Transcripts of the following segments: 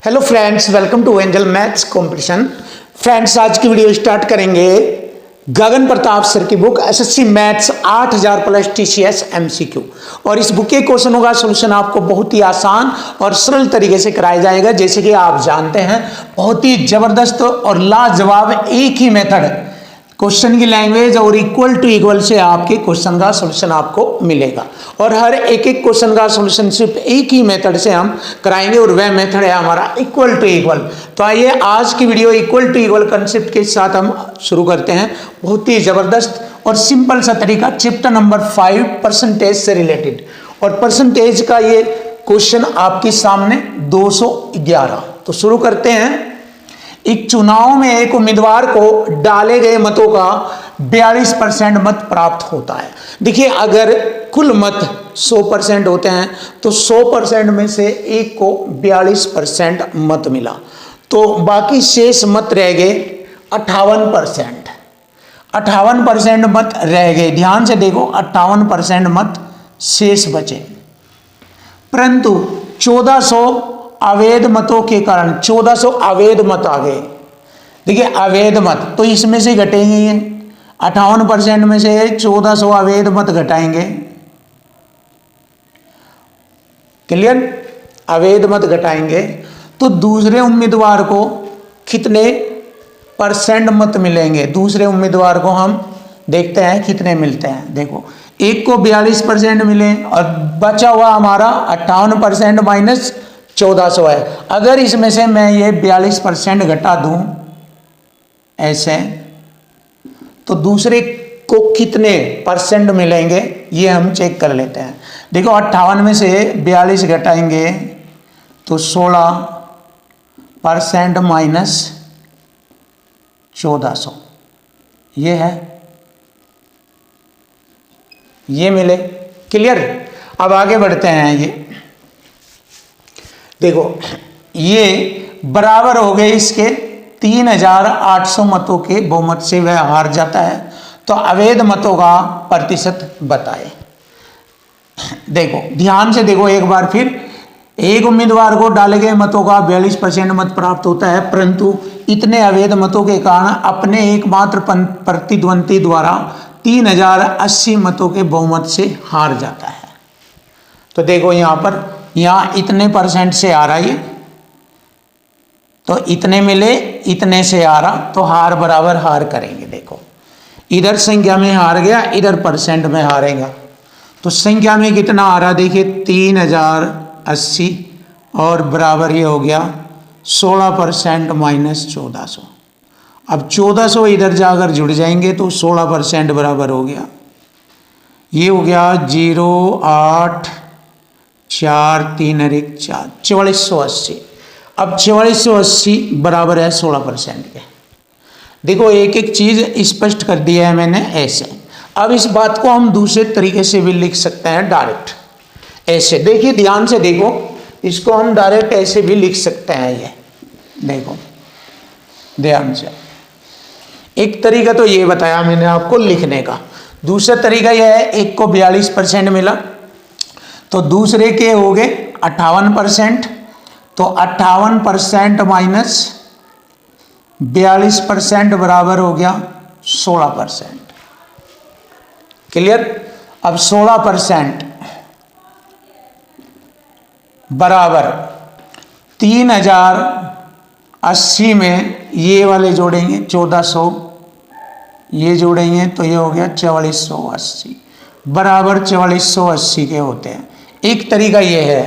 Hello friends, welcome to Angel maths competition. Friends, आज की video start करेंगे Gagan Pratap sir की book SSC maths 8000 plus TCS MCQ. और इस बुक के क्वेश्चनों का सलूशन आपको बहुत ही आसान और सरल तरीके से कराया जाएगा। जैसे कि आप जानते हैं, बहुत ही जबरदस्त और लाजवाब एक ही मेथड, क्वेश्चन की लैंग्वेज और इक्वल टू इक्वल से आपके क्वेश्चन का सॉल्यूशन आपको मिलेगा। और हर एक एक क्वेश्चन का सॉल्यूशन सिर्फ एक ही मेथड से हम कराएंगे और वह मेथड है हमारा इक्वल टू इक्वल। तो आइए आज की video equal to equal concept के साथ हम शुरू करते हैं। बहुत ही जबरदस्त और सिंपल सा तरीका, चैप्टर नंबर 5 परसेंटेज से रिलेटेड। और परसेंटेज का ये क्वेश्चन आपके सामने 211। तो शुरू करते हैं। एक चुनाव में एक उम्मीदवार को डाले गए मतों का 42% मत प्राप्त होता है। देखिए, अगर कुल मत 100% होते हैं तो 100% में से एक को 42% मत मिला, तो बाकी शेष मत रह गए 58%। 58% मत रह गए, ध्यान से देखो, 58% मत शेष बचे। परंतु 1400 अवैध मतों के कारण 1400 अवैध मत आ गए। देखिए, अवैध मत तो इसमें से घटेंगे, ये 58% में से 1400 अवैध मत घटाएंगे। क्लियर? अवैध मत घटाएंगे तो दूसरे उम्मीदवार को कितने परसेंट मत मिलेंगे? दूसरे उम्मीदवार को हम देखते हैं कितने मिलते हैं। देखो, एक को 42% मिले और बचा हुआ हमारा 58% माइनस 1400 है। अगर इसमें से मैं ये 42% घटा दूं ऐसे, तो दूसरे को कितने परसेंट मिलेंगे ये हम चेक कर लेते हैं। देखो, 58 में से 42 घटाएंगे तो 16% माइनस 1400, ये है, ये मिले। क्लियर? अब आगे बढ़ते हैं। ये देखो, ये बराबर हो गए इसके 3800 मतों के बहुमत से वह हार जाता है। तो अवैध मतों का प्रतिशत बताए। देखो, ध्यान से देखो एक बार फिर। एक उम्मीदवार को डाले गए मतों का 42% मत प्राप्त होता है, परंतु इतने अवैध मतों के कारण अपने एकमात्र प्रतिद्वंदी द्वारा 3080 मतों के बहुमत से हार जाता है। तो देखो, यहाँ पर इतने परसेंट से आ रहा है, तो इतने मिले, इतने से आ रहा, तो हार बराबर हार करेंगे। देखो, इधर संख्या में हार गया, इधर परसेंट में हारेगा। तो संख्या में कितना आ रहा? देखिए, 3080 और बराबर ये हो गया 16% माइनस 1400। अब 1400 इधर जाकर जुड़ जाएंगे तो 16% बराबर हो गया, ये हो गया 0, 8, 4, 3 और 1 4, 4480। अब 4480 बराबर है 16% के। देखो, एक एक चीज स्पष्ट कर दिया है मैंने ऐसे। अब इस बात को हम दूसरे तरीके से भी लिख सकते हैं, डायरेक्ट ऐसे। देखिए, ध्यान से देखो, इसको हम डायरेक्ट ऐसे भी लिख सकते हैं। ये देखो, ध्यान से, एक तरीका तो ये बताया मैंने आपको लिखने का। दूसरा तरीका यह है, एक को 42% मिला तो दूसरे के हो गए 58%, तो 58% माइनस 42% बराबर हो गया 16%। क्लियर? अब 16% बराबर 3080 में ये वाले जोड़ेंगे 1400, ये जोड़ेंगे तो ये हो गया 4480 बराबर 4480 के होते हैं। एक तरीका ये है,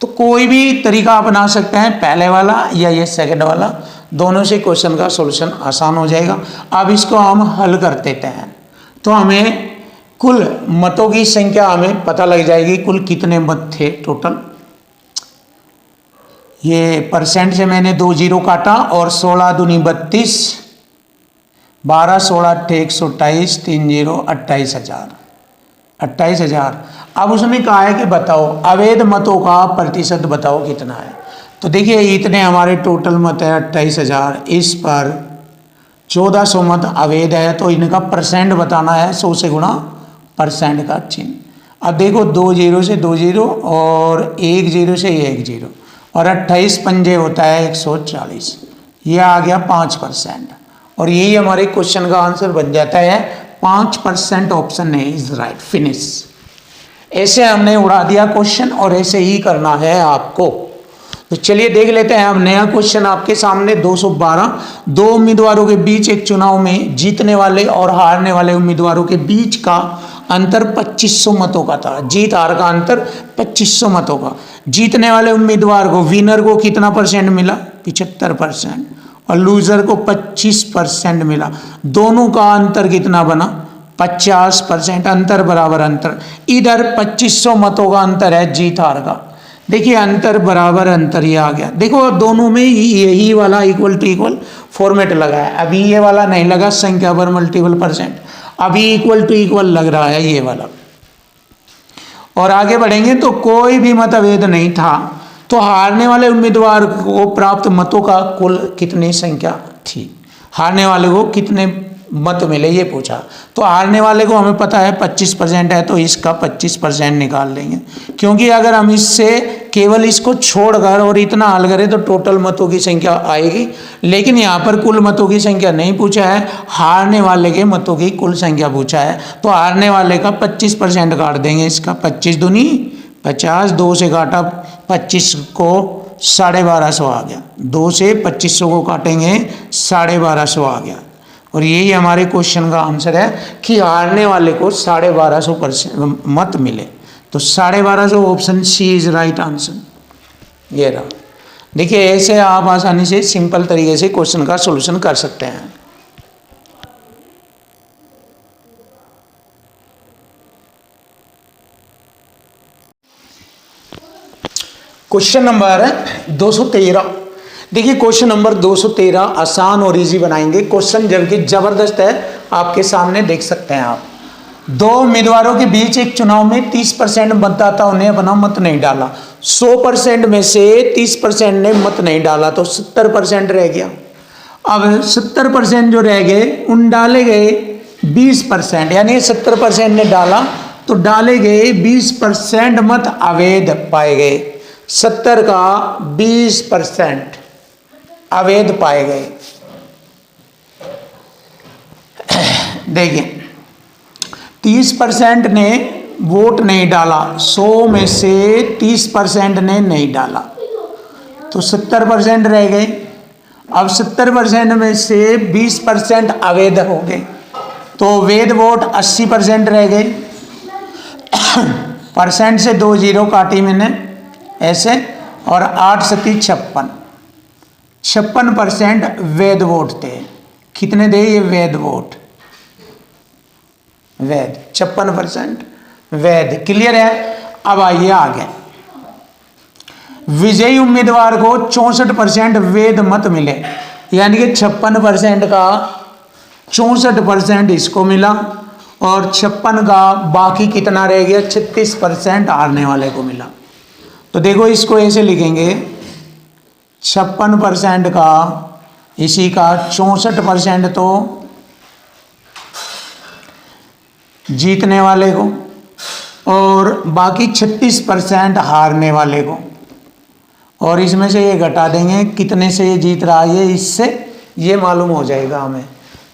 तो कोई भी तरीका अपना सकते हैं, पहले वाला या ये सेकंड वाला, दोनों से क्वेश्चन का सॉल्यूशन आसान हो जाएगा। अब इसको हम हल कर देते हैं तो हमें कुल मतों की संख्या हमें पता लग जाएगी, कुल कितने मत थे टोटल। ये परसेंट से मैंने 2 जीरो काटा और 16 दूनी 32, 12 16 128, 3 जीरो 28,000। अब उसने कहा है कि बताओ अवैध मतों का प्रतिशत बताओ कितना है। तो देखिए, इतने हमारे टोटल मत है 28,000, इस पर 1400 मत अवैध है, तो इनका परसेंट बताना है, 100 से गुणा परसेंट का चिन्ह। अब देखो, 2 जीरो से 2 जीरो और 1 जीरो से 1 जीरो और 28 पंजे होता है 140, ये आ गया 5%। और यही हमारे क्वेश्चन का आंसर बन जाता है 5%। Option A is right. Finish. ऐसे हमने उड़ा दिया क्वेश्चन और ऐसे ही करना है आपको। तो चलिए देख लेते हैं। अब नया क्वेश्चन आपके सामने 212। दो उम्मीदवारों के बीच एक चुनाव में जीतने वाले और हारने वाले उम्मीदवारों के बीच का अंतर 2500 मतों का था। जीत हार का अंतर 2500 मतों का। जीतने वाले उम्मीदवार को, विनर को कितना परसेंट मिला? 75%। और लूजर को 25% मिला। दोनों का अंतर कितना बना? 50%। अंतर बराबर अंतर। इधर 2500 मतों का अंतर है जीत हार का। देखिए अंतर बराबर अंतर ये आ गया। देखो दोनों में यही वाला इक्वल टू इक्वल फॉर्मेट लगा है। अभी ये वाला नहीं लगा संख्या पर मल्टीपल परसेंट, अभी इक्वल टू इक्वल लग रहा है ये वाला। और आगे बढ़ेंगे तो कोई भी मतभेद नहीं था। तो हारने वाले उम्मीदवार को प्राप्त मतों का कुल कितनी संख्या थी? हारने वाले को कितने मत मिले ये पूछा। तो हारने वाले को हमें पता है 25% है, तो इसका 25% निकाल देंगे। क्योंकि अगर हम इससे केवल इसको छोड़कर और इतना हल करें तो टोटल मतों की संख्या आएगी। लेकिन यहाँ पर कुल मतों की संख्या नहीं पूछा है, हारने वाले के मतों की कुल संख्या पूछा है। तो हारने वाले का 25% काट देंगे। इसका 25 दूनी 50, 2 से काटा 25 को 1250 आ गया। 2 से 2500 को काटेंगे 1250 आ गया। और यही हमारे क्वेश्चन का आंसर है कि हारने वाले को 1250% मत मिले। तो 1250 option C is right answer. ये रहा। देखिए ऐसे आप आसानी से सिंपल तरीके से क्वेश्चन का सॉल्यूशन कर सकते हैं। Question number 213। देखिए क्वेश्चन नंबर 213 आसान और इजी बनाएंगे। क्वेश्चन जबकि जबरदस्त है, आपके सामने देख सकते हैं आप। दो उम्मीदवारों के बीच एक चुनाव में 30% मतदाताओं ने अपना मत नहीं डाला। 100% में से 30% ने मत नहीं डाला तो 70% रह गया। अब 70% जो रह गए उन डाले गए 20%, यानी 70% ने डाला तो डाले गए 20% मत अवैध पाए गए। 70 का 20% अवैध पाए गए। देखिए 30% ने वोट नहीं डाला, 100 में से 30% ने नहीं डाला तो 70% रह गए। अब 70% में से 20% अवैध हो गए तो वैध वोट 80% रह गए। परसेंट से 2 जीरो काटी मैंने ऐसे, और 8 सती 56, 56% वैध वोट थे। कितने थे ये वैध वोट? वैध 56% वैध। क्लियर है? अब आइए आगे। विजयी उम्मीदवार को 64% वैध मत मिले, यानी कि 56% का 64% इसको मिला और 56 का बाकी कितना रह गया? 36% हारने वाले को मिला। तो देखो इसको ऐसे लिखेंगे, 56% का इसी का 64% तो जीतने वाले को और बाकी 36% हारने वाले को। और इसमें से ये घटा देंगे, कितने से ये जीत रहा है, इससे ये मालूम हो जाएगा हमें।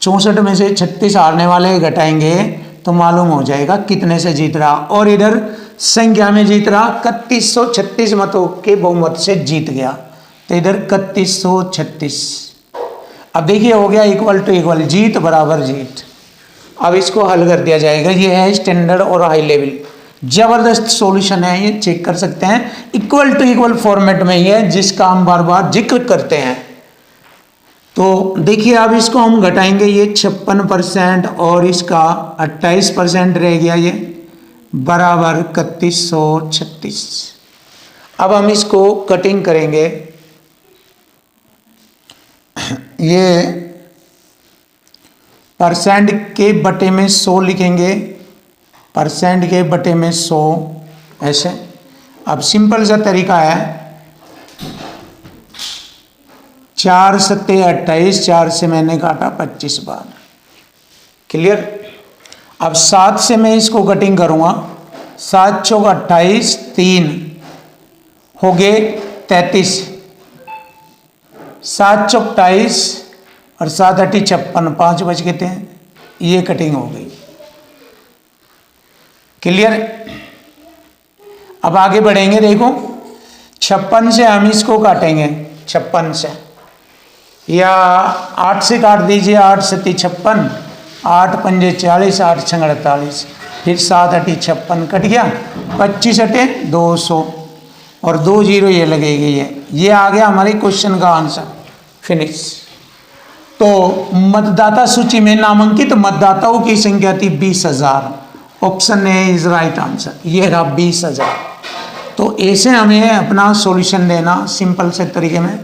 64 में से 36 हारने वाले घटाएंगे तो मालूम हो जाएगा कितने से जीत रहा। और इधर संख्या में जीत रहा 3136 मतों के बहुमत से जीत गया, तो इधर 3136। अब देखिए हो गया इक्वल टू इक्वल, जीत बराबर जीत। अब इसको हल कर दिया जाएगा। ये है स्टैंडर्ड और हाई लेवल, जबरदस्त सॉल्यूशन है, ये चेक कर सकते हैं। इक्वल टू इक्वल फॉर्मेट में ये जिसका हम बार बार जिक्र करते हैं। तो देखिए अब इसको हम घटाएंगे, ये 56% और इसका 28% रह गया, ये बराबर 3136। अब हम इसको कटिंग करेंगे। ये परसेंट के बटे में 100 लिखेंगे, परसेंट के बटे में 100 ऐसे। अब सिंपल सा तरीका है, 4 सत्ते 28, 4 से मैंने काटा 25 बार। क्लियर? अब 7 से मैं इसको कटिंग करूंगा, 7 चौक 28, 3 हो गए 33, 7 चौक 28 और 7 अठी 56, 5 बच गए थे, ये कटिंग हो गई। क्लियर। अब आगे बढ़ेंगे, देखो 56 से हम इसको काटेंगे, 56 से, या 8 से काट दीजिए, 8 से 56, 8 पंजे 40, 8 छंग 48, फिर 7 अठी 56 कट गया, 25 अटे 200 और 2 जीरो ये लगेगी, ये आ गया हमारे क्वेश्चन का आंसर। फिनिश। तो मतदाता सूची में नामांकित मतदाताओं की संख्या थी 20,000। Option A is right answer, ये रहा 20,000। तो ऐसे हमें अपना सॉल्यूशन देना सिंपल से तरीके में।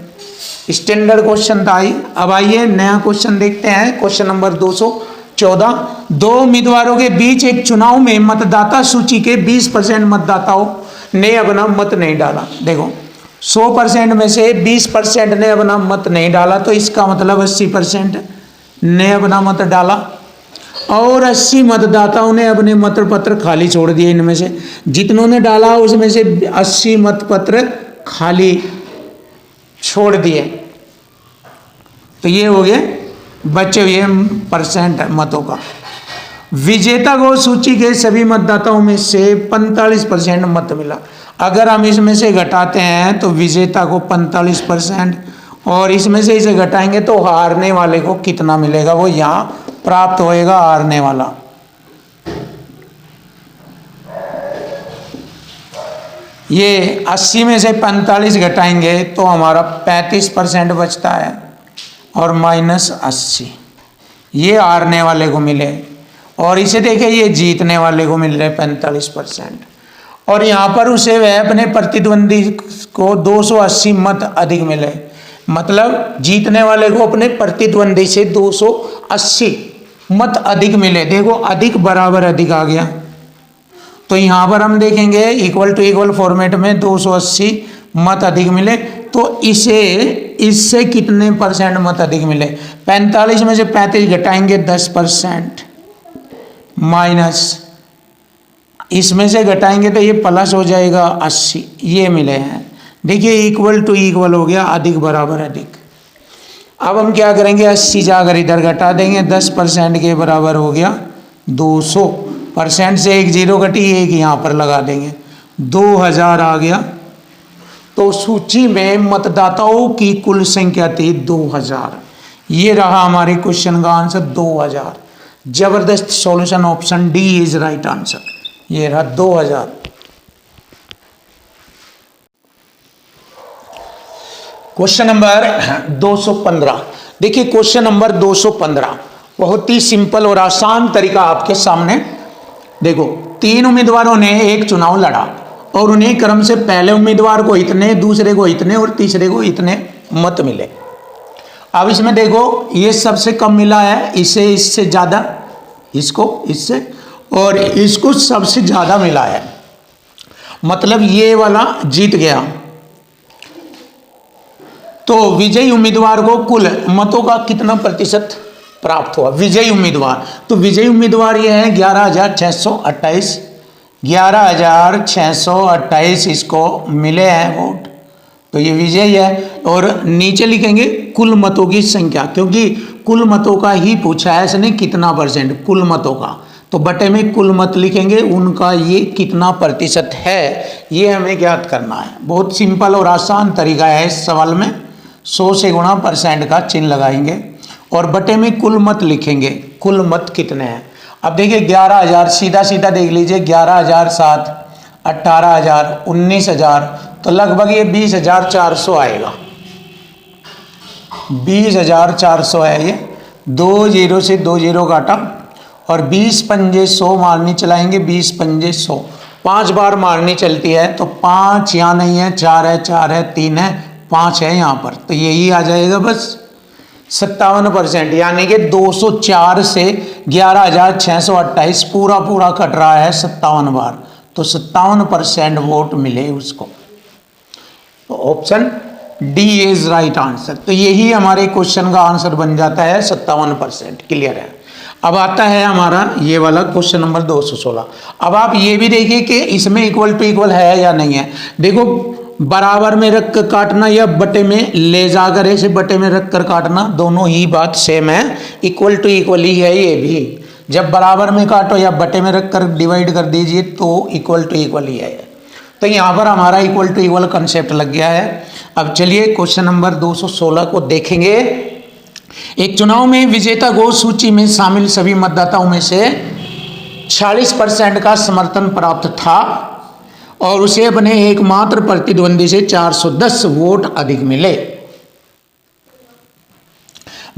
स्टैंडर्ड क्वेश्चन था ही। अब आइए नया क्वेश्चन देखते हैं। Question number 214। दो उम्मीदवारों के बीच एक चुनाव में मतदाता सूची के 20% मतदाताओं ने अपना मत नहीं डाला। देखो 100% में से 20% ने अपना मत नहीं डाला, तो इसका मतलब 80% ने अपना मत डाला, और 80 मतदाताओं ने अपने मत पत्र खाली छोड़ दिए। इनमें से जितनों ने डाला उसमें से 80 मत पत्र खाली छोड़ दिए, तो ये हो गया बचे हुए परसेंट मतों का। विजेता को सूची के सभी मतदाताओं में से 45% मत मिला। अगर हम इसमें से घटाते हैं तो विजेता को 45%, और इसमें से इसे घटाएंगे तो हारने वाले को कितना मिलेगा, वो यहाँ प्राप्त होएगा हारने वाला। ये 80 में से 45 घटाएंगे तो हमारा 35% बचता है, और -80 ये हारने वाले को मिले, और इसे देखिए ये जीतने वाले को मिल रहे 45%, और यहाँ पर उसे वह अपने प्रतिद्वंदी को 280 मत अधिक मिले। मतलब जीतने वाले को अपने प्रतिद्वंदी से 280 मत अधिक मिले। देखो अधिक बराबर अधिक आ गया, तो यहाँ पर हम देखेंगे इक्वल टू इक्वल फॉर्मेट में 280 मत अधिक मिले, तो इससे कितने परसेंट मत अधिक मिले। 45 में से 35 घटाएंगे 10%, माइनस इसमें से घटाएंगे तो ये प्लस हो जाएगा 80, ये मिले हैं। देखिए इक्वल टू इक्वल हो गया, अधिक बराबर अधिक। अब हम क्या करेंगे, 80 जाकर इधर घटा देंगे, 10% के बराबर हो गया 200%, से एक जीरो घटी, एक यहाँ पर लगा देंगे, 2000 आ गया। तो सूची में मतदाताओं की कुल संख्या थी 2000। ये रहा हमारे क्वेश्चन का आंसर 2000। जबरदस्त solution, option D is right answer, ये रहा 2000। Question number 215। देखिए क्वेश्चन नंबर 215 बहुत ही सिंपल और आसान तरीका आपके सामने। देखो 3 उम्मीदवारों ने एक चुनाव लड़ा, और उन्हें क्रम से पहले उम्मीदवार को इतने, दूसरे को इतने और तीसरे को इतने मत मिले। अब इसमें देखो ये सबसे कम मिला है, इसे इससे ज़्यादा, इसको इससे, और इसको सबसे ज़्यादा मिला है, मतलब ये वाला जीत गया। तो विजयी उम्मीदवार को कुल मतों का कितना प्रतिशत प्राप्त हुआ, विजयी उम्मीदवार। तो विजयी उम्मीदवार ये है 11,628, 11,628 इसको मिले हैं वोट, तो ये विजयी है। और नीचे लिखेंगे कुल मतों की संख्या, क्योंकि कुल मतों का ही पूछा है, इसने कितना परसेंट कुल मतों का, तो बटे में कुल मत लिखेंगे, उनका ये कितना प्रतिशत है ये हमें ज्ञात करना है। बहुत सिंपल और आसान तरीका है इस सवाल में। 100 से गुणा परसेंट का चिन्ह लगाएंगे और बटे में कुल मत लिखेंगे, कुल मत कितने हैं। अब देखिए 11,000 सीधा सीधा देख लीजिए, 11,000 7, 18,000, 19,000, तो लगभग ये 20,400 आएगा, 20,400 है ये। 2 जीरो से 2 जीरो काटा, और 20 पंजे 100 मारनी चलाएंगे, 20 पंजे 100, 5 बार मारनी चलती है, तो 5 यहाँ नहीं है, 4 है, 4 है, 3 है, 5 है यहाँ पर, तो यही आ जाएगा बस 57%। यानी कि 204 से 11,628 पूरा पूरा कट रहा है 57 बार, तो 57% वोट मिले उसको। तो option D is right answer. तो यही हमारे क्वेश्चन का आंसर बन जाता है 57%। क्लियर है। अब आता है हमारा ये वाला क्वेश्चन नंबर 216। अब आप ये भी देखिए कि इसमें इक्वल टू इक्वल है या नहीं है। देखो बराबर में रख कर काटना या बटे में ले जाकर ऐसे बटे में रख कर काटना, दोनों ही बात सेम है, इक्वल टू इक्वल ही है ये भी। जब बराबर में काटो या बटे में रख कर डिवाइड कर दीजिए तो इक्वल टू इक्वल ही है। तो यहाँ पर हमारा इक्वल टू इक्वल कंसेप्ट लग गया है। अब चलिए क्वेश्चन नंबर 216 को देखेंगे। एक चुनाव में विजेता को सूची में शामिल सभी मतदाताओं में से 40% का समर्थन प्राप्त था और उसे अपने एकमात्र प्रतिद्वंदी से 410 वोट अधिक मिले।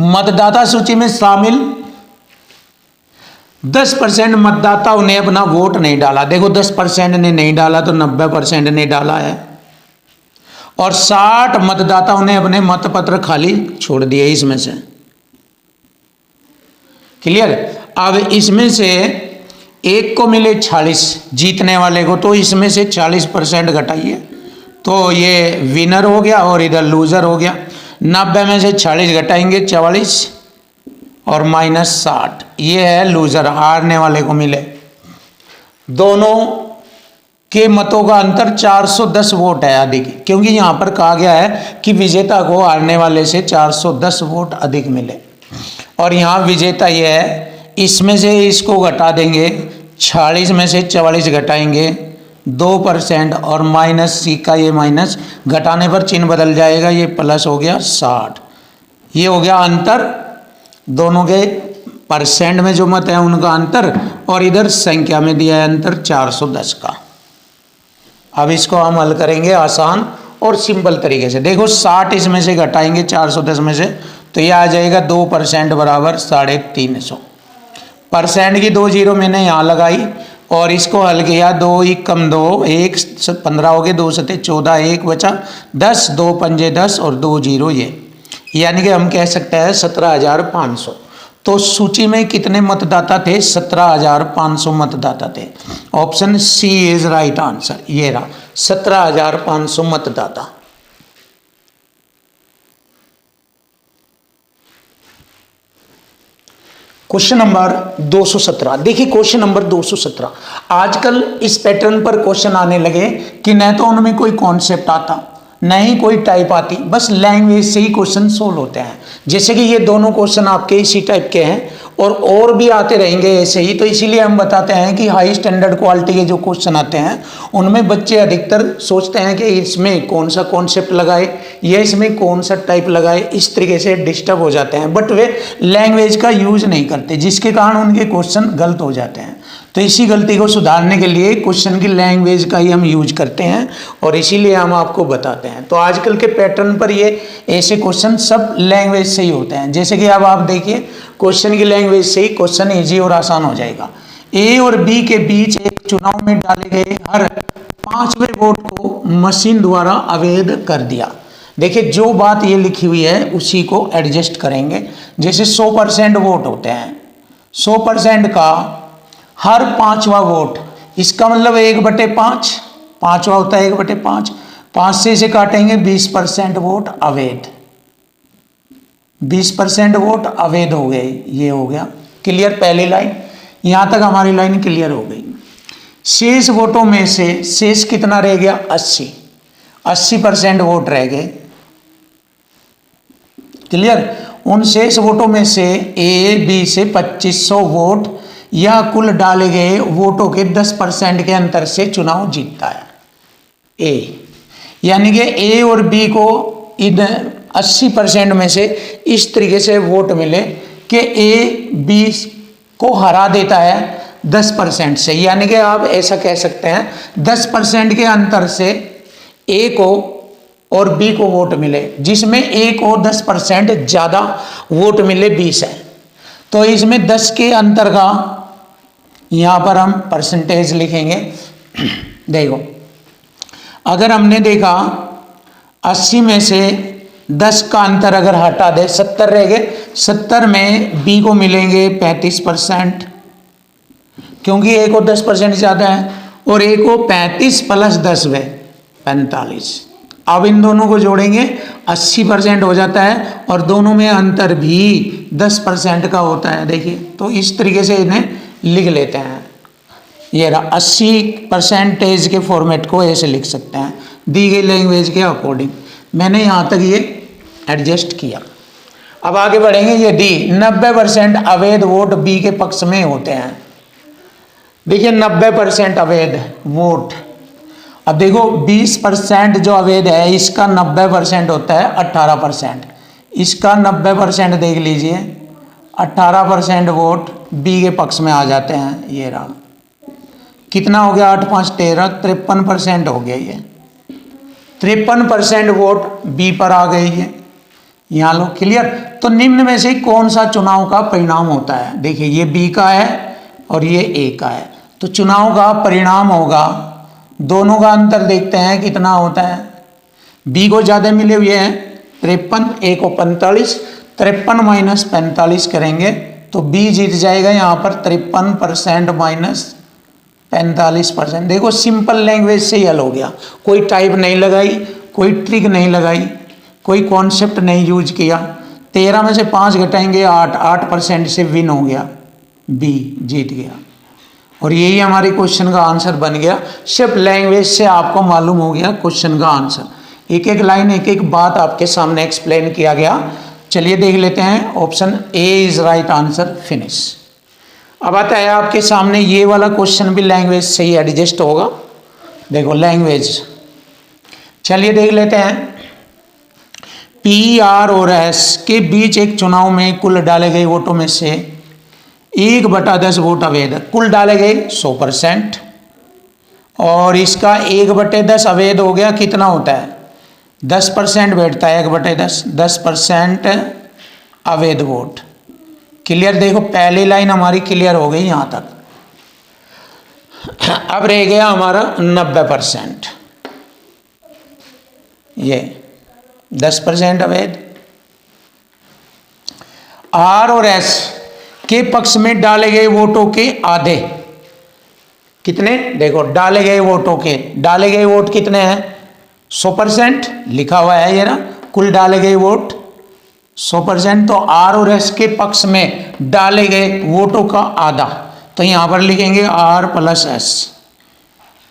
मतदाता सूची में शामिल 10% मतदाताओं ने अपना वोट नहीं डाला। देखो 10% ने नहीं डाला तो 90% ने डाला है, और 60 मतदाताओं ने अपने मतपत्र खाली छोड़ दिए इसमें से। क्लियर। अब इसमें से एक को मिले 40 जीतने वाले को, तो इसमें से 40% घटाइए तो ये विनर हो गया और इधर लूजर हो गया। 90 में से 40 घटाएंगे 44 और -60, ये है लूजर, हारने वाले को मिले। दोनों के मतों का अंतर 410 वोट है अधिक, क्योंकि यहाँ पर कहा गया है कि विजेता को हारने वाले से 410 वोट अधिक मिले। और यहाँ विजेता ये है, इसमें से इसको घटा देंगे, 40 में से 44 घटाएंगे 2% और -C का ये माइनस, घटाने पर चिन्ह बदल जाएगा, ये प्लस हो गया 60। ये हो गया अंतर, दोनों के परसेंट में जो मत है उनका अंतर, और इधर संख्या में दिया है अंतर 410 का। अब इसको हम हल करेंगे आसान और सिंपल तरीके से। देखो 60 इसमें से घटाएंगे 410 में से, तो ये आ जाएगा 2% बराबर 350। परसेंट की 2 जीरो मैंने यहाँ लगाई और इसको हल किया, 2 1 कम 2 1 15 हो गए, 2 सते 14, 1 बचा 10, 2 पंजे 10 और 2 जीरो ये, यानी कि हम कह सकते हैं 17,500। तो सूची में कितने मतदाता थे? 17,500 मतदाता थे। Option C is right answer, ये रहा 17,500 मतदाता। क्वेश्चन नंबर 217, देखिए क्वेश्चन नंबर 217। आजकल इस पैटर्न पर क्वेश्चन आने लगे कि न तो उनमें कोई कॉन्सेप्ट आता, न ही कोई टाइप आती, बस लैंग्वेज से ही क्वेश्चन सोल्व होते हैं। जैसे कि ये दोनों क्वेश्चन आपके इसी टाइप के हैं और भी आते रहेंगे ऐसे ही। तो इसीलिए हम बताते हैं कि हाई स्टैंडर्ड क्वालिटी के जो क्वेश्चन आते हैं उनमें बच्चे अधिकतर सोचते हैं कि इसमें कौन सा कॉन्सेप्ट लगाए या इसमें कौन सा टाइप लगाए, इस तरीके से डिस्टर्ब हो जाते हैं, बट वे लैंग्वेज का यूज नहीं करते, जिसके कारण उनके क्वेश्चन गलत हो जाते हैं। तो इसी गलती को सुधारने के लिए क्वेश्चन की लैंग्वेज का ही हम यूज करते हैं और इसीलिए हम आपको बताते हैं। तो आजकल के पैटर्न पर ये ऐसे क्वेश्चन सब लैंग्वेज से ही होते हैं। जैसे कि अब आप देखिए क्वेश्चन की लैंग्वेज से ही क्वेश्चन इजी और आसान हो जाएगा। ए और बी के बीच एक चुनाव में डाले गए हर 5वें वोट को मशीन द्वारा अवैध कर दिया। देखिए जो बात ये लिखी हुई है उसी को एडजस्ट करेंगे। जैसे 100% वोट होते हैं, 100% का हर 5वां वोट, इसका मतलब 1/5, 5वां होता है 1/5, 5 से इसे काटेंगे 20% वोट अवैध, 20% वोट अवैध हो गए। ये हो गया क्लियर, पहली लाइन। यहां तक हमारी लाइन क्लियर हो गई। शेष वोटों में से शेष कितना रह गया? 80% वोट रह गए। क्लियर। उन शेष वोटों में से ए बी से 2500 वोट या कुल डाले गए वोटों के 10% के अंतर से चुनाव जीतता है ए, यानी कि ए और बी को इन 80% में से इस तरीके से वोट मिले कि ए बी को हरा देता है 10% से, यानी कि आप ऐसा कह सकते हैं 10% के अंतर से ए को और बी को वोट मिले, जिसमें ए को 10% ज़्यादा वोट मिले 20 है। तो इसमें 10 के अंतर का यहाँ पर हम परसेंटेज लिखेंगे। देखो अगर हमने देखा 80 में से 10 का अंतर अगर हटा दे 70 रह गए, 70 में बी को मिलेंगे 35%, क्योंकि ए को 10% ज़्यादा है, और ए को 35 + 10 वे 45। अब इन दोनों को जोड़ेंगे 80% हो जाता है और दोनों में अंतर भी 10% का होता है। देखिए तो इस तरीके से इन्हें लिख लेते हैं। ये रहा 80% के फॉर्मेट को ऐसे लिख सकते हैं, दी गई लैंग्वेज के अकॉर्डिंग। मैंने यहाँ तक ये एडजस्ट किया। अब आगे बढ़ेंगे। ये डी 90% अवैध वोट बी के पक्ष में होते हैं। देखिए 90% अवैध वोट। अब देखो 20% जो अवैध है इसका 90% होता है 18%। इसका 90% देख लीजिए, 18% वोट बी के पक्ष में आ जाते हैं। ये रहा, कितना हो गया 8 5 13, 53% हो गया। ये 53% वोट बी पर आ गई है। यहाँ लो, क्लियर। तो निम्न में से कौन सा चुनाव का परिणाम होता है? देखिए ये बी का है और ये ए का है, तो चुनाव का परिणाम होगा, दोनों का अंतर देखते हैं कितना होता है। बी को ज़्यादा मिले हुए हैं 53, ए को 45, 53 माइनस 45 करेंगे तो बी जीत जाएगा यहाँ पर 53% माइनस 45%। देखो सिंपल लैंग्वेज से ही हल हो गया, कोई टाइप नहीं लगाई, कोई ट्रिक नहीं लगाई, कोई कॉन्सेप्ट नहीं यूज किया। 13 में से 5 घटाएंगे 8, 8% से विन हो गया, बी जीत गया। और यही हमारे क्वेश्चन का आंसर बन गया। सिर्फ लैंग्वेज से आपको मालूम हो गया क्वेश्चन का आंसर। एक एक लाइन, एक एक बात आपके सामने एक्सप्लेन किया गया। चलिए देख लेते हैं। Option A is right answer, finish. अब आता है आपके सामने ये वाला क्वेश्चन भी लैंग्वेज से ही एडजस्ट होगा। देखो लैंग्वेज, चलिए देख लेते हैं। पी, आर और एस के बीच एक चुनाव में कुल डाले गए वोटों में से 1/10 वोट अवैध, कुल डाले गए 100%, और इसका 1/10 अवैध हो गया, कितना होता है 10% बैठता है। 1/10, 10% अवैध वोट। क्लियर। देखो पहली लाइन हमारी क्लियर हो गई यहाँ तक। अब रह गया हमारा 90%, ये 10% अवैध। आर और एस के पक्ष में डाले गए वोटों के आधे, कितने? देखो डाले गए वोटों के, डाले गए वोट कितने हैं 100% लिखा हुआ है ये ना, कुल डाले गए वोट 100%। तो आर और एस के पक्ष में डाले गए वोटों का आधा, तो यहां पर लिखेंगे आर प्लस एस।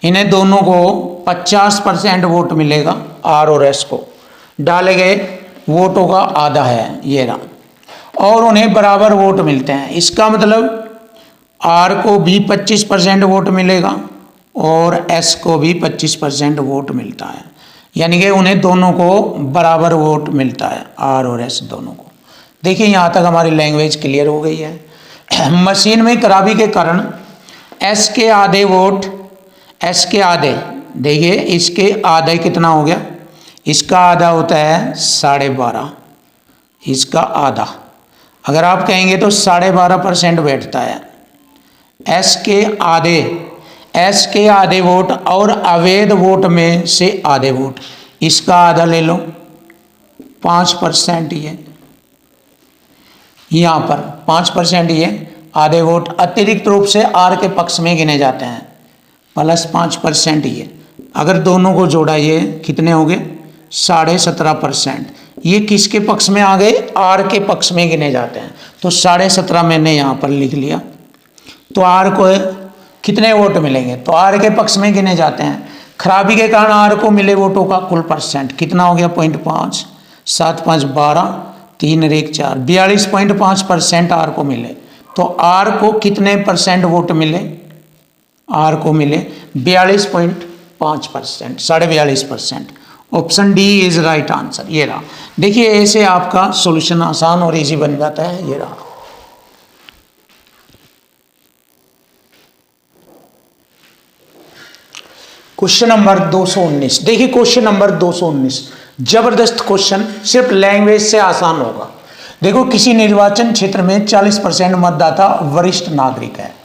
इन्हें दोनों को 50% वोट मिलेगा, आर और एस को डाले गए वोटों का आधा है ये रहा, और उन्हें बराबर वोट मिलते हैं। इसका मतलब आर को भी 25% वोट मिलेगा और एस को भी 25% वोट मिलता है, यानी कि उन्हें दोनों को बराबर वोट मिलता है, आर और एस दोनों को। देखिए यहाँ तक हमारी लैंग्वेज क्लियर हो गई है। मशीन में खराबी के कारण एस के आधे वोट, एस के आधे, देखिए इसके आधे कितना हो गया, इसका आधा होता है 12.5, इसका आधा, अगर आप कहेंगे तो 12.5% बैठता है। एस के आधे वोट और अवैध वोट में से आधे वोट, इसका आधा ले लो 5%, ये यहाँ पर 5% ये आधे वोट अतिरिक्त रूप से आर के पक्ष में गिने जाते हैं, प्लस 5% ये। अगर दोनों को जोड़ा ये कितने हो गए 17.5%। ये किसके पक्ष में आ गए, आर के पक्ष में गिने जाते हैं, तो 17.5 मैंने यहाँ पर लिख लिया। तो आर को कितने वोट मिलेंगे, तो आर के पक्ष में गिने जाते हैं। खराबी के कारण आर को मिले वोटों का कुल परसेंट कितना हो गया 0.5, 7 5 12, 3 और 1 4, 42.5% आर को मिले। तो आर को कितने परसेंट वोट मिले, आर को मिले 42.5%, 42.5%। Option D is right answer, ये रहा। देखिए ऐसे आपका सॉल्यूशन आसान और इजी बन जाता है, ये रहा। Question number 219। देखिए क्वेश्चन नंबर 219 जबरदस्त क्वेश्चन, सिर्फ लैंग्वेज से आसान होगा। देखो किसी निर्वाचन क्षेत्र में 40% मतदाता वरिष्ठ नागरिक है।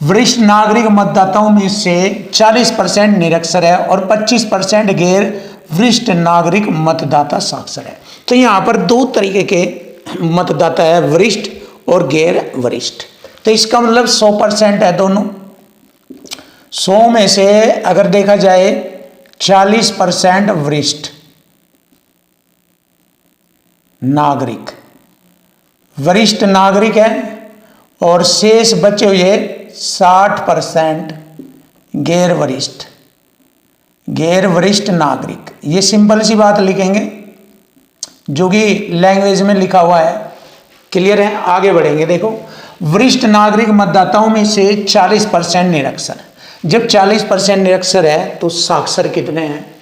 वरिष्ठ नागरिक मतदाताओं में से 40% निरक्षर है और 25% गैर वरिष्ठ नागरिक मतदाता साक्षर है। तो यहाँ पर दो तरीके के मतदाता है, वरिष्ठ और गैर वरिष्ठ। तो इसका मतलब 100% है दोनों। 100 में से अगर देखा जाए 40% वरिष्ठ नागरिक, वरिष्ठ नागरिक है, और शेष बचे हुए 60% गैर वरिष्ठ गैर वरिष्ठ नागरिक, ये सिंपल सी बात लिखेंगे जो कि लैंग्वेज में लिखा हुआ है। क्लियर है, आगे बढ़ेंगे। देखो, वरिष्ठ नागरिक मतदाताओं में से 40% निरक्षर। जब 40% निरक्षर है तो साक्षर कितने हैं?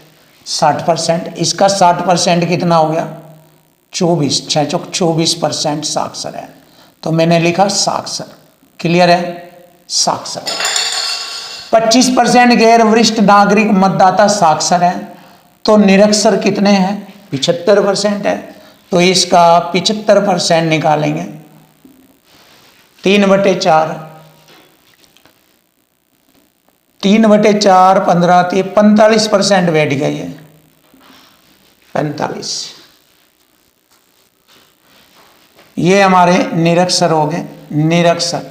60%। इसका 60% कितना हो गया? 24, 6 चौक 24% साक्षर है, तो मैंने लिखा साक्षर। क्लियर है, साक्षर। 25% गैर वरिष्ठ नागरिक मतदाता साक्षर है, तो निरक्षर कितने हैं? 75% है, तो इसका 75% निकालेंगे। 3/4, 3/4 15, 45% बैठ गई है। 45, ये हमारे निरक्षर हो गए। निरक्षर,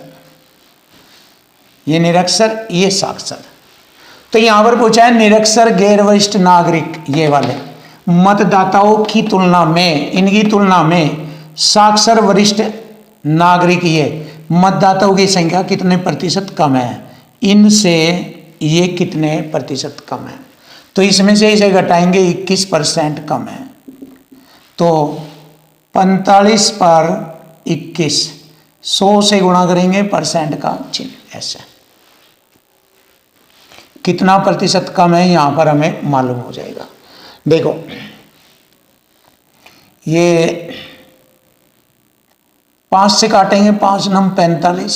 ये निरक्षर, ये साक्षर। तो यहां पर पूछा है निरक्षर गैर वरिष्ठ नागरिक, ये वाले मतदाताओं की तुलना में, इनकी तुलना में साक्षर वरिष्ठ नागरिक, ये मतदाताओं की संख्या कितने प्रतिशत कम है? इनसे ये कितने प्रतिशत कम है? तो इसमें से इसे घटाएंगे, 21% कम है, तो 45 पर 21, 100 से गुणा करेंगे, परसेंट का चिन्ह, ऐसे कितना प्रतिशत कम है यहां पर हमें मालूम हो जाएगा। देखो, ये 5 से काटेंगे, 5 9 45,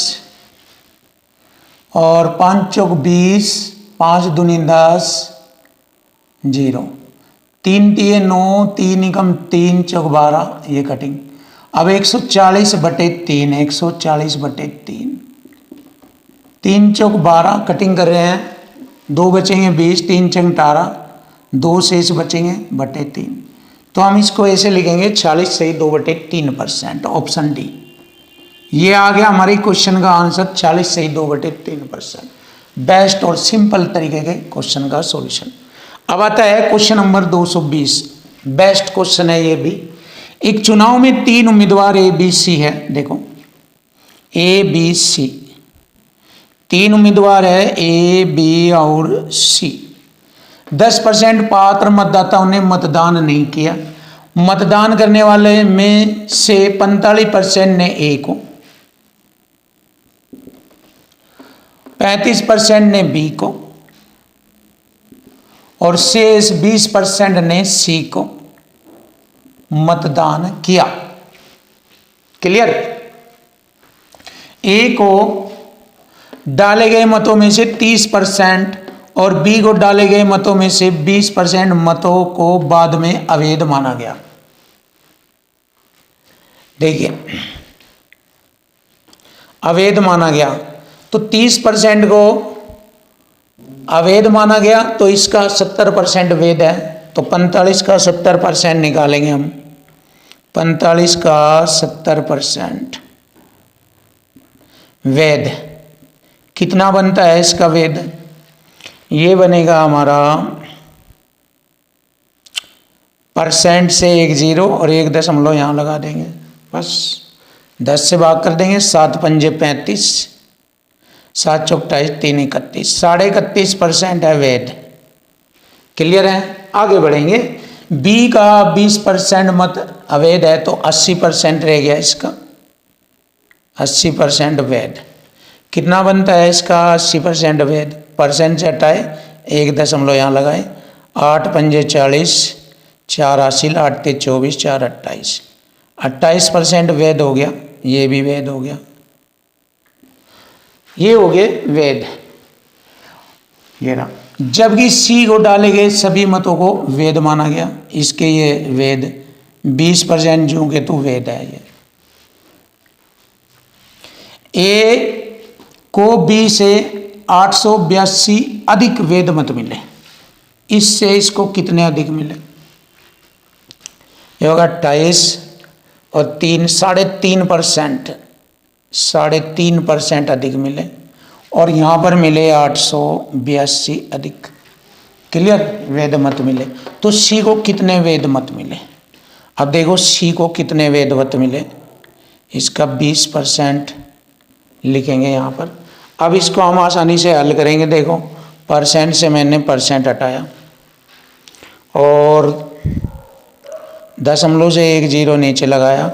और 5 चौक 20, 5 दूनी 10, 0, 3 तिये 9, 3 एकम 3 चौक 12, ये कटिंग। अब 140/3, 140/3, 3 चौक 12 कटिंग कर रहे हैं, 2 बचेंगे 20, 3 चौक 18, 2 शेष बचेंगे बटे 3, तो हम इसको ऐसे लिखेंगे 40 से 2/3%, ऑप्शन डी। ये आ गया हमारे क्वेश्चन का आंसर, 40 से 2/3%। बेस्ट और सिंपल तरीके के क्वेश्चन का सॉल्यूशन। अब आता है क्वेश्चन नंबर 220। बेस्ट क्वेश्चन है ये भी। एक चुनाव में 3 उम्मीदवार ए बी सी है। देखो, ए बी सी 3 उम्मीदवार है, ए बी और सी। 10% पात्र मतदाताओं ने मतदान नहीं किया। मतदान करने वाले में से 45% ने ए को, 35% ने बी को, और शेष 20% ने सी को मतदान किया। क्लियर? ए को डाले गए मतों में से 30% और बी को डाले गए मतों में से 20% मतों को बाद में अवैध माना गया। देखिए, अवैध माना गया तो 30% को अवैध माना गया, तो इसका 70% वैध है, तो 45 का 70% निकालेंगे हम। 45 का 70% वैध कितना बनता है इसका वैध? ये बनेगा हमारा परसेंट से 1 0 और 1 दशमलव यहाँ लगा देंगे, बस 10 से भाग कर देंगे। 7 पंजे 35, 7 चौक 28, 3 31, 31.5% है वैध। क्लियर है? आगे बढ़ेंगे। बी का 20% मत अवैध है, तो 80% रह गया इसका, 80% वैध। कितना बनता है इसका 80% वैध? परसेंट से हटाए, 1 दशमलव यहाँ लगाए, 8 पंजे 40, 4 80, 8 ते 24, 4 28, 28% वैध हो गया। ये भी वैध हो गया, ये हो गए वैध। ये रहा। जबकि सी को डाले गए सभी मतों को वैध माना गया, इसके ये वैध 20% जो के तो वैध है। ये ए को बी से 882 अधिक वैध मत मिले, इससे इसको कितने अधिक मिले? ये होगा 28 और 3, 3.5%, 3.5% अधिक मिले, और यहाँ पर मिले 882 अधिक। क्लियर? वैध मत मिले। तो सी को कितने वैध मत मिले? अब देखो सी को कितने वैध मत मिले, इसका 20% लिखेंगे यहाँ पर। अब इसको हम आसानी से हल करेंगे। देखो, परसेंट से मैंने परसेंट हटाया, और दशमलव से 1 जीरो नीचे लगाया।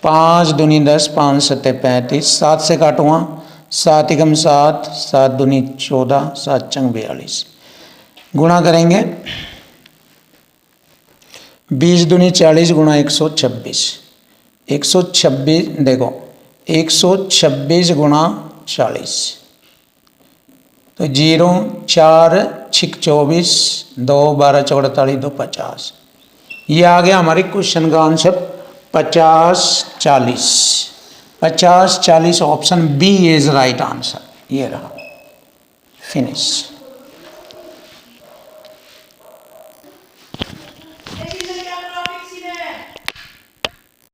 5 दूनी 10, 5 सत्ते 35, 7 से काटूँगा 7 एकम 7, 7 दूनी 14, 7 चंग 42। गुणा करेंगे 20 दूनी 40 गुणा 126। 126 देखो 126 गुणा 40 तो 0 4 6 24 2 12 44 2 50। ये आ गया हमारे क्वेश्चन का answer 50 40। 50 40 option B is right answer. ये रहा फिनिश।